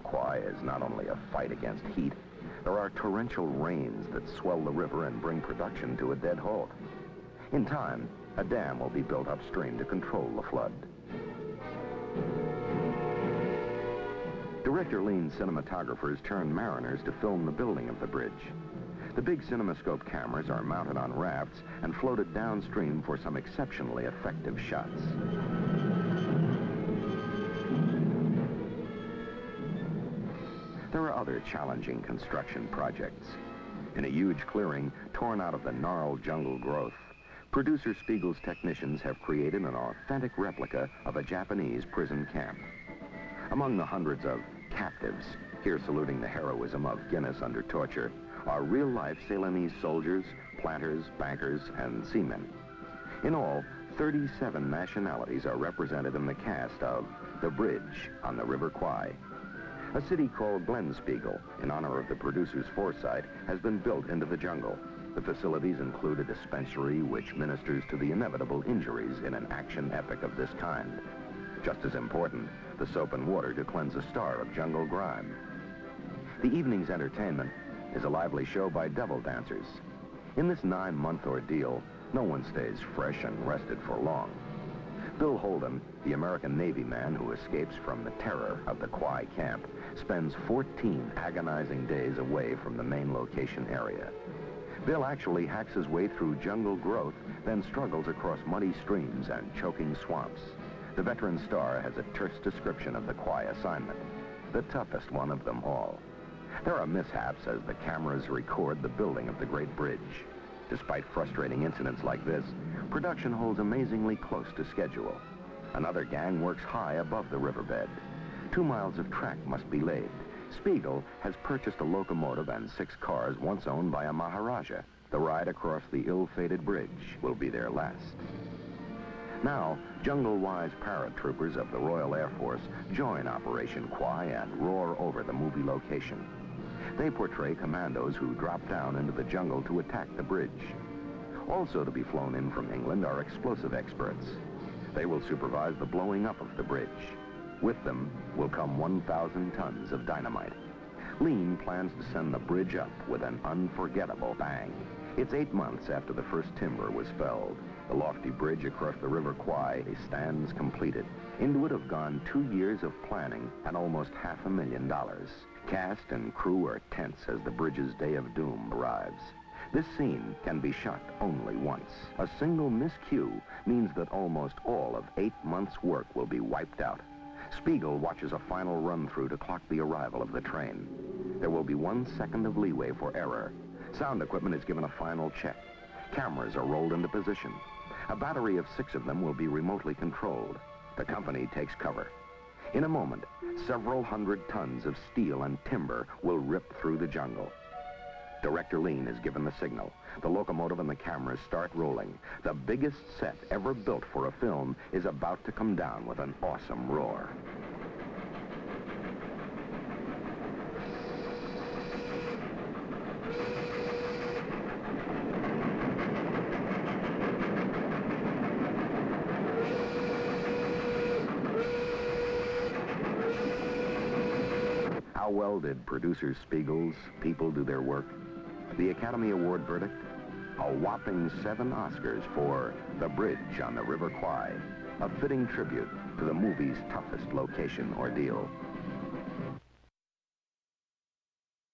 Kwai is not only a fight against heat, there are torrential rains that swell the river and bring production to a dead halt. In time, a dam will be built upstream to control the flood. Director Lean's cinematographers turn mariners to film the building of the bridge. The big CinemaScope cameras are mounted on rafts and floated downstream for some exceptionally effective shots. There are other challenging construction projects. In a huge clearing torn out of the gnarled jungle growth, producer Spiegel's technicians have created an authentic replica of a Japanese prison camp. Among the hundreds of captives, here saluting the heroism of Guinness under torture, are real-life Ceylonese soldiers, planters, bankers, and seamen. In all, 37 nationalities are represented in the cast of The Bridge on the River Kwai. A city called Glenspiegel, in honor of the producer's foresight, has been built into the jungle. The facilities include a dispensary which ministers to the inevitable injuries in an action epic of this kind. Just as important, the soap and water to cleanse a star of jungle grime. The evening's entertainment is a lively show by devil dancers. In this 9-month ordeal, no one stays fresh and rested for long. Bill Holden, the American Navy man who escapes from the terror of the Kwai camp, spends 14 agonizing days away from the main location area. Bill actually hacks his way through jungle growth, then struggles across muddy streams and choking swamps. The veteran star has a terse description of the Kwai assignment, the toughest one of them all. There are mishaps as the cameras record the building of the Great Bridge. Despite frustrating incidents like this, production holds amazingly close to schedule. Another gang works high above the riverbed. 2 miles of track must be laid. Spiegel has purchased a locomotive and 6 cars once owned by a Maharaja. The ride across the ill-fated bridge will be their last. Now, jungle-wise paratroopers of the Royal Air Force join Operation Kwai and roar over the movie location. They portray commandos who drop down into the jungle to attack the bridge. Also to be flown in from England are explosive experts. They will supervise the blowing up of the bridge. With them will come 1,000 tons of dynamite. Lean plans to send the bridge up with an unforgettable bang. It's 8 months after the first timber was felled. The lofty bridge across the River Kwai stands completed. Into it have gone 2 years of planning and almost $500,000. Cast and crew are tense as the bridge's day of doom arrives. This scene can be shot only once. A single miscue means that almost all of 8 months' work will be wiped out. Spiegel watches a final run-through to clock the arrival of the train. There will be 1 second of leeway for error. Sound equipment is given a final check. Cameras are rolled into position. A battery of 6 of them will be remotely controlled. The company takes cover. In a moment, several hundred tons of steel and timber will rip through the jungle. Director Lean is given the signal. The locomotive and the cameras start rolling. The biggest set ever built for a film is about to come down with an awesome roar. How well did producer Spiegel's people do their work? The Academy Award verdict? A whopping 7 Oscars for The Bridge on the River Kwai, a fitting tribute to the movie's toughest location ordeal.